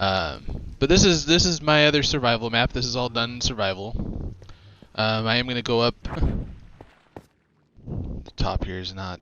But this is my other survival map. This is all done in survival. I am gonna go up. The top here is not.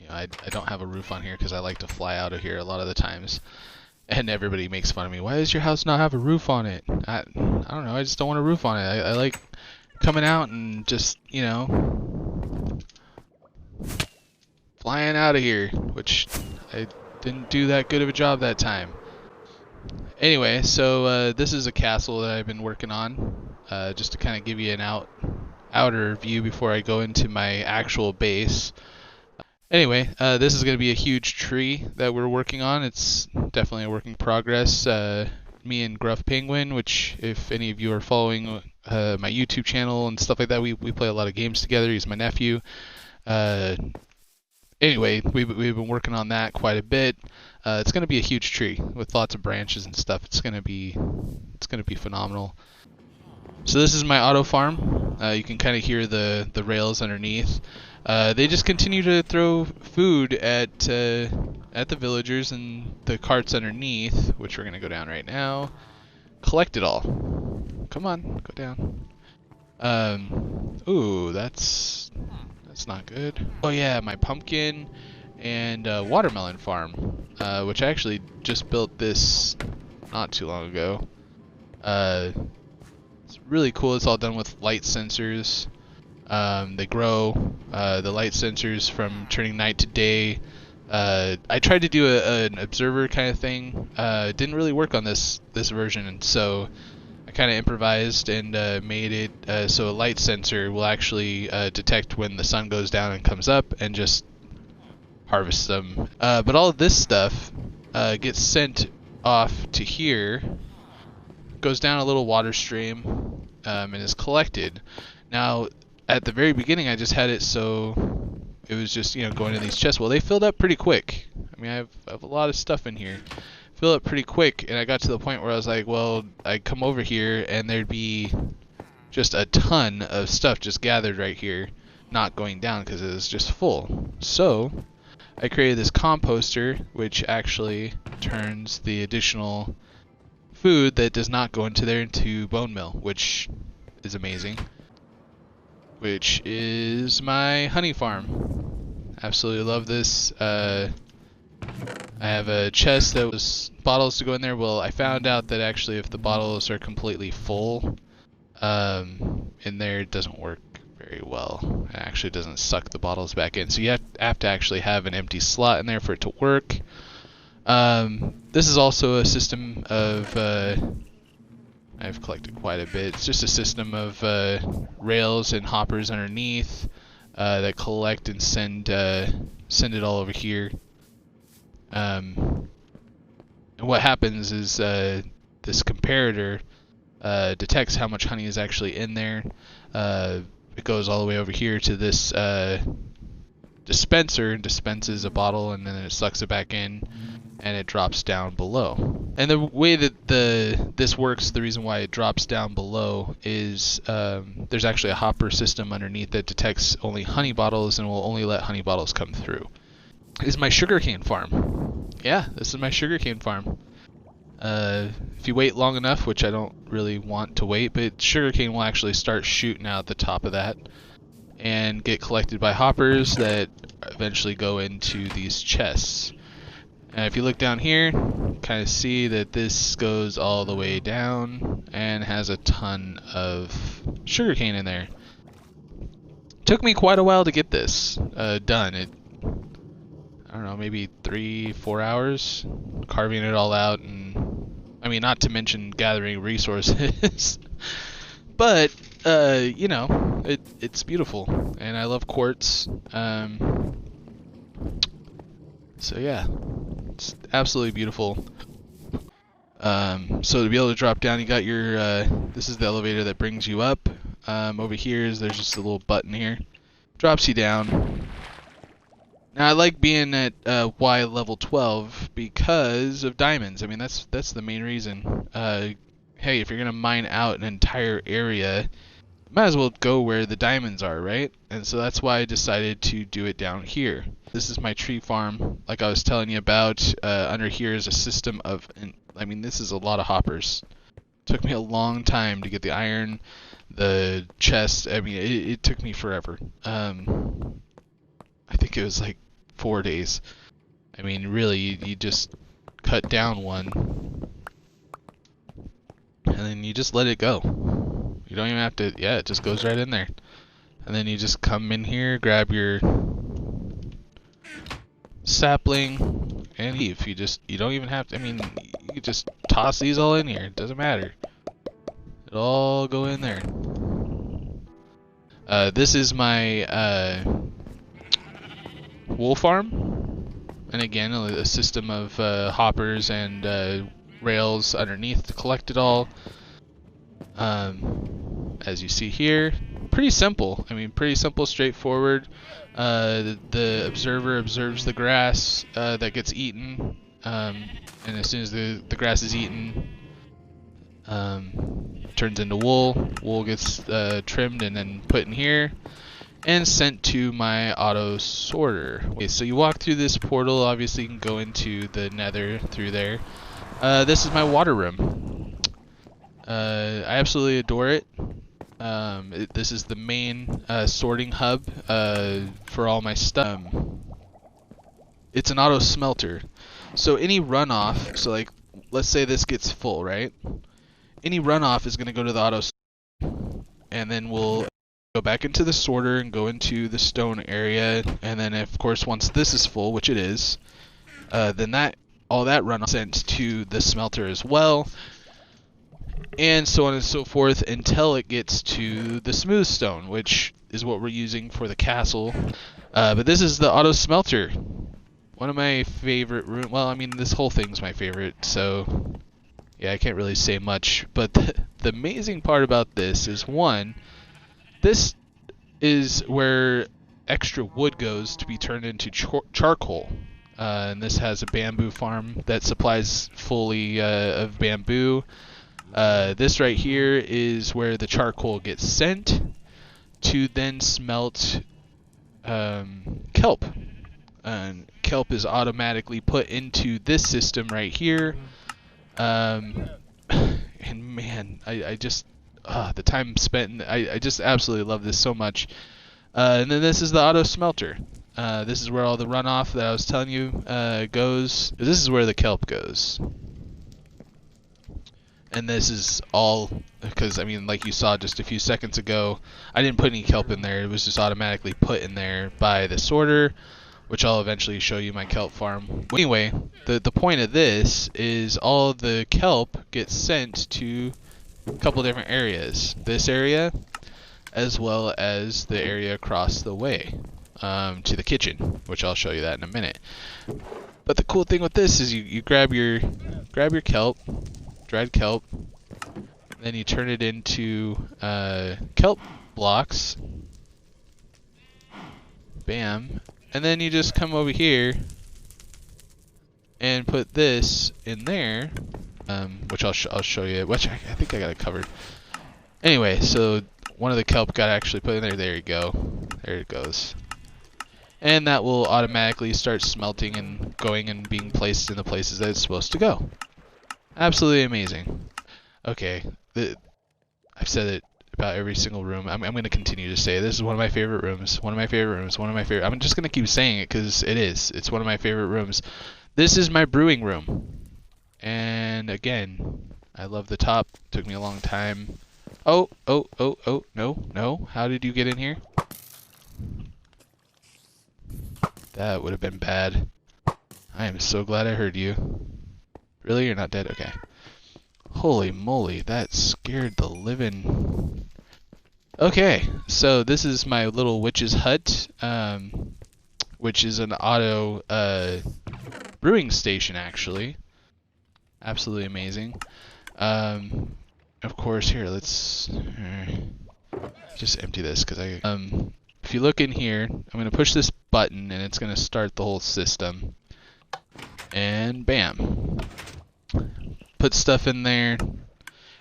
I don't have a roof on here because I like to fly out of here a lot of the times. And everybody makes fun of me. Why does your house not have a roof on it? I don't know. I just don't want a roof on it. I like coming out and just, flying out of here, which I didn't do that good of a job that time. Anyway, so this is a castle that I've been working on, just to kind of give you an outer view before I go into my actual base. Anyway, this is going to be a huge tree that we're working on. It's definitely a work in progress. Me and Gruff Penguin, which if any of you are following my YouTube channel and stuff like that, we play a lot of games together. He's my nephew. Anyway, we've been working on that quite a bit. It's going to be a huge tree with lots of branches and stuff. It's going to be phenomenal. So this is my auto farm. You can kind of hear the rails underneath. They just continue to throw food at the villagers and the carts underneath, which we're gonna go down right now. Collect it all. Come on, go down. Ooh, that's not good. Oh yeah, my pumpkin and watermelon farm, which I actually just built this not too long ago. It's really cool. It's all done with light sensors. They grow the light sensors from turning night to day. I tried to do an observer kind of thing. It didn't really work on this version, and so I kind of improvised and made it so a light sensor will actually detect when the sun goes down and comes up and just harvest them. But all of this stuff gets sent off to here, goes down a little water stream, and is collected. Now, at the very beginning, I just had it so it was just, going in these chests. Well, they filled up pretty quick. I mean, I have a lot of stuff in here. Filled up pretty quick, and I got to the point where I was like, well, I'd come over here, and there'd be just a ton of stuff just gathered right here, not going down because it was just full. So, I created this composter, which actually turns the additional food that does not go into there into bone meal, which is amazing. Which is my honey farm. Absolutely love this. I have a chest that was bottles to go in there. Well, I found out that actually if the bottles are completely full, in there it doesn't work very well. It actually doesn't suck the bottles back in. So you have to actually have an empty slot in there for it to work. This is also a system of I've collected quite a bit. It's just a system of rails and hoppers underneath that collect and send it all over here. And what happens is this comparator detects how much honey is actually in there. It goes all the way over here to this dispenser and dispenses a bottle, and then it sucks it back in and it drops down below. And the way that this works, the reason why it drops down below is there's actually a hopper system underneath that detects only honey bottles and will only let honey bottles come through. This is my sugarcane farm. Yeah, this is my sugarcane farm. If you wait long enough, which I don't really want to wait, but sugarcane will actually start shooting out the top of that and get collected by hoppers that eventually go into these chests. And if you look down here, kind of see that this goes all the way down and has a ton of sugarcane in there. Took me quite a while to get this done. I don't know, maybe 3-4 hours carving it all out, and I mean, not to mention gathering resources. But it's beautiful, and I love quartz. So yeah, it's absolutely beautiful. So to be able to drop down, you got your this is the elevator that brings you up. Over here there's just a little button here, drops you down. Now I like being at Y level 12 because of diamonds. I mean, that's the main reason. Hey, if you're gonna mine out an entire area, might as well go where the diamonds are, right? And so that's why I decided to do it down here. This is my tree farm, like I was telling you about. Under here is a system of I mean, this is a lot of hoppers. Took me a long time to get the iron, the chest. I mean, it took me forever. I think it was like 4 days. I mean, really, you just cut down one, and then you just let it go. You don't even have to, yeah, it just goes right in there. And then you just come in here, grab your sapling, and leave. You don't even have to, I mean, you just toss these all in here. It doesn't matter. It'll all go in there. This is my wool farm. And again, a system of hoppers and rails underneath to collect it all. As you see here, pretty simple. I mean, pretty simple, straightforward. The observer observes the grass that gets eaten, and as soon as the grass is eaten, turns into wool. Wool gets trimmed and then put in here and sent to my auto sorter. Okay, so you walk through this portal. Obviously, you can go into the nether through there. This is my water room. I absolutely adore it. This is the main sorting hub for all my stuff. It's an auto smelter. So any runoff, so like, let's say this gets full, right? Any runoff is going to go to the auto and then we'll go back into the sorter and go into the stone area, and then of course once this is full, which it is, then all that runoff is sent to the smelter as well, and so on and so forth until it gets to the smooth stone, which is what we're using for the castle. But this is the auto smelter. One of my favorite room. Well, I mean, this whole thing's my favorite, so yeah, I can't really say much. But the amazing part about this is, one, this is where extra wood goes to be turned into charcoal. And this has a bamboo farm that supplies fully of bamboo. This right here is where the charcoal gets sent to then smelt kelp. And kelp is automatically put into this system right here. And man, I just, the time spent, I just absolutely love this so much. And then this is the auto smelter. This is where all the runoff that I was telling you goes. This is where the kelp goes. And this is all, because I mean, like you saw just a few seconds ago, I didn't put any kelp in there. It was just automatically put in there by the sorter, which I'll eventually show you my kelp farm. Anyway, the point of this is all of the kelp gets sent to a couple different areas. This area, as well as the area across the way to the kitchen, which I'll show you that in a minute. But the cool thing with this is you grab your kelp, dried kelp, then you turn it into kelp blocks. Bam. And then you just come over here and put this in there, which I'll show you, which I think I got it covered. Anyway, so one of the kelp got actually put in there. There you go. There it goes. And that will automatically start smelting and going and being placed in the places that it's supposed to go. Absolutely amazing. Okay, I've said it about every single room. I'm going to continue to say it. This is one of my favorite rooms. One of my favorite rooms. One of my favorite. I'm just going to keep saying it because it is. It's one of my favorite rooms. This is my brewing room. And again, I love the top. Took me a long time. Oh, no. How did you get in here? That would have been bad. I am so glad I heard you. Really? You're not dead? Okay. Holy moly, that scared the living... Okay, so this is my little witch's hut, which is an auto brewing station, actually. Absolutely amazing. Of course, here, let's just empty this, because if you look in here, I'm going to push this button, and it's going to start the whole system. And bam. Put stuff in there,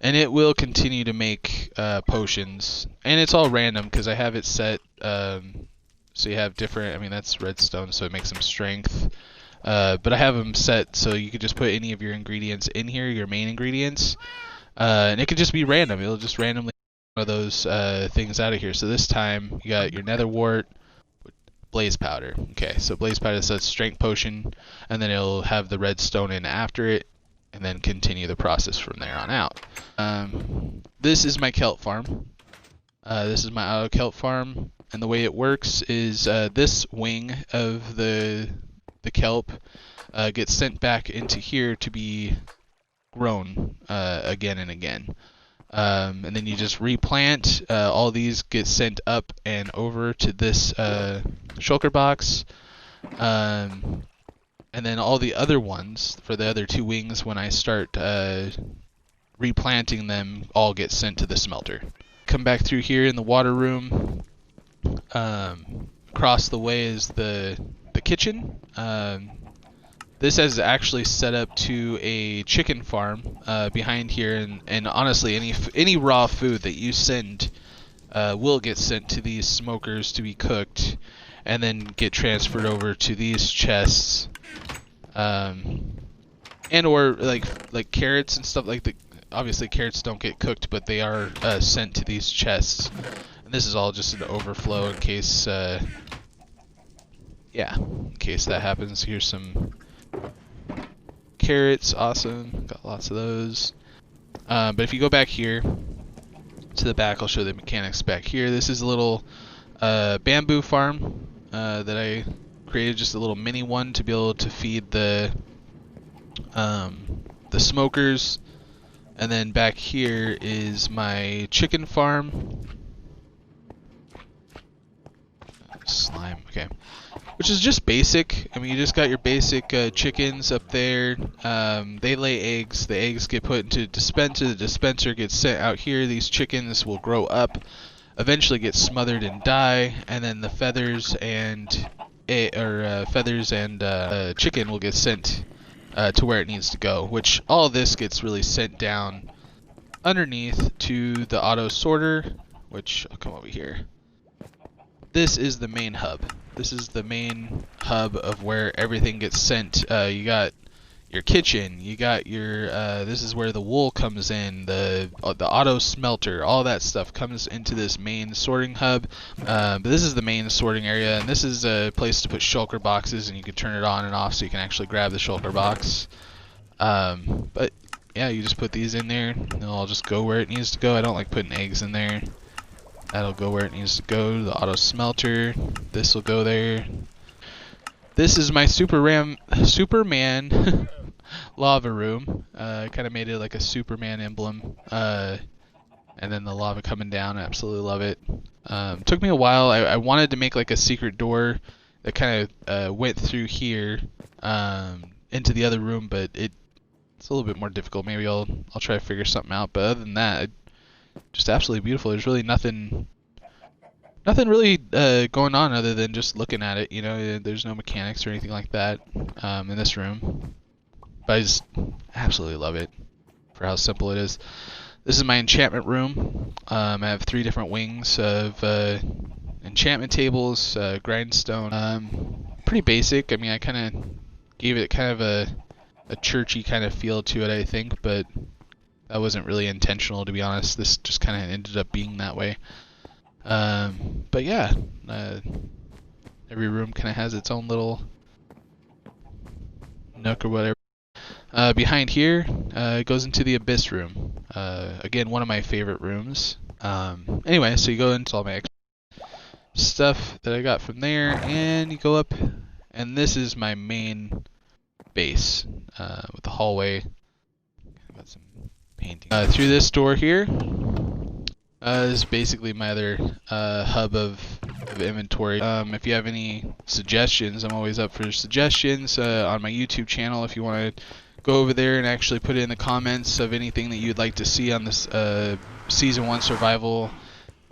and it will continue to make potions. And it's all random because I have it set so you have different, I mean, that's redstone, so it makes some strength. But I have them set so you could just put any of your ingredients in here, your main ingredients, and it could just be random. It'll just randomly one of those things out of here. So this time you got your nether wart, blaze powder. Okay, so blaze powder says strength potion, and then it'll have the redstone in after it, and then continue the process from there on out. This is my kelp farm. This is my auto kelp farm, and the way it works is this wing of the kelp gets sent back into here to be grown again and again. And then you just replant. All these get sent up and over to this shulker box. And then all the other ones, for the other two wings, when I start replanting them, all get sent to the smelter. Come back through here in the water room. Across the way is the kitchen. This is actually set up to a chicken farm behind here, and honestly, any raw food that you send will get sent to these smokers to be cooked, and then get transferred over to these chests, and or like carrots and stuff like the. Obviously, carrots don't get cooked, but they are sent to these chests. And this is all just an overflow in case, in case that happens. Here's some carrots, awesome, got lots of those. But if you go back here to the back, I'll show the mechanics back here. This is a little bamboo farm that I created, just a little mini one to be able to feed the smokers. And then back here is my chicken farm. Slime, okay. Which is just basic. I mean, you just got your basic chickens up there. They lay eggs. The eggs get put into a dispenser. The dispenser gets sent out here. These chickens will grow up, eventually get smothered and die, and then the feathers and chicken will get sent to where it needs to go. Which all this gets really sent down underneath to the auto sorter. Which I'll come over here. This is the main hub. This is the main hub of where everything gets sent. You got your kitchen. You got your. This is where the wool comes in. The auto smelter. All that stuff comes into this main sorting hub. But this is the main sorting area, and this is a place to put shulker boxes, and you can turn it on and off so you can actually grab the shulker box. But yeah, you just put these in there, and it'll all just go where it needs to go. I don't like putting eggs in there. That'll go where it needs to go. The auto smelter. This will go there. This is my Superman lava room. I kind of made it like a Superman emblem. And then the lava coming down. I absolutely love it. Took me a while. I wanted to make like a secret door that kind of went through here into the other room, but it's a little bit more difficult. Maybe I'll try to figure something out. But other than that, just absolutely beautiful. There's really nothing really going on other than just looking at it. You know, there's no mechanics or anything like that in this room. But I just absolutely love it for how simple it is. This is my enchantment room. I have 3 different wings of enchantment tables, grindstone. Pretty basic. I mean, I kind of gave it kind of a churchy kind of feel to it, I think, but that wasn't really intentional, to be honest. This just kind of ended up being that way. But yeah, every room kind of has its own little nook or whatever. Behind here, it goes into the abyss room. Again, one of my favorite rooms. Anyway, so you go into all my extra stuff that I got from there, and you go up, and this is my main base with the hallway. Got some painting. Through this door here, this is basically my other hub of inventory. If you have any suggestions, I'm always up for suggestions on my YouTube channel. If you want to go over there and actually put it in the comments of anything that you'd like to see on this Season 1 survival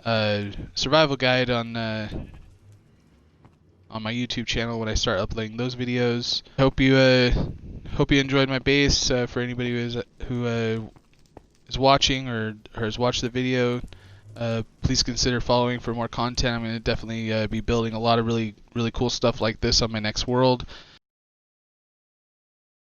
guide on my YouTube channel when I start uploading those videos. Hope you enjoyed my base. For anybody who is watching or has watched the video, please consider following for more content. I'm going to definitely be building a lot of really cool stuff like this on my next world.